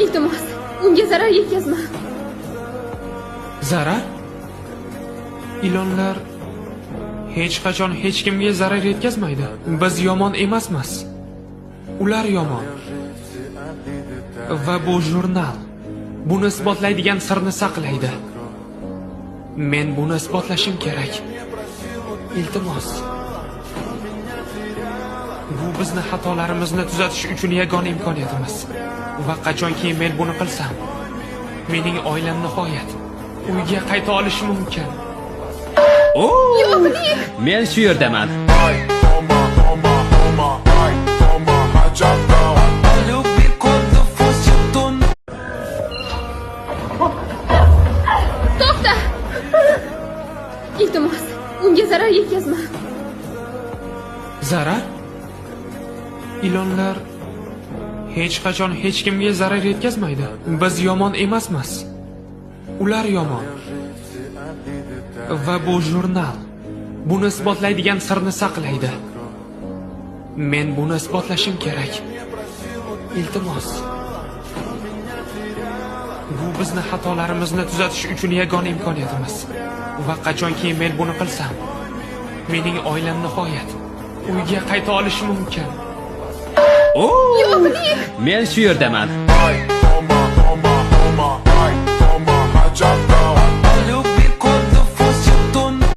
Iltimos, unga zarar yetkazma. Zarar? Ilonlar hech qachon hech kimga zarar yetkazmaydi. Biz yomon emasmiz. Ular yomon. Va bu jurnal buni isbotlaydigan sirni saqlaydi. Men buni isbotlashim kerak. Iltimos. Bu bizni xatolarimizni tuzatish uchun yagona imkoniyatimiz. Va qachonki men buni qilsam, mening oilam nihoyat uyga qayta olishi mumkin. Men shu yerdaman. To'xta! Iltimos, unga zarar yetkazma. Zarar? Ilonlar hech qachon hech kimga zarar yetkazmaydi. Biz yomon emasmiz. Ular yomon. Va bu jurnal buni isbotlaydigan sirni saqlaydi. Men buni isbotlashim kerak. Iltimos. Bu bizni xatolarimizni tuzatish uchun yagona imkoniyatimiz. Va qachonki men buni qilsam, mening oilam nihoyat uyga qayta olishi mumkin. Men shu yerdaman. Ay, toma, toma, toma, ay, toma, hajab.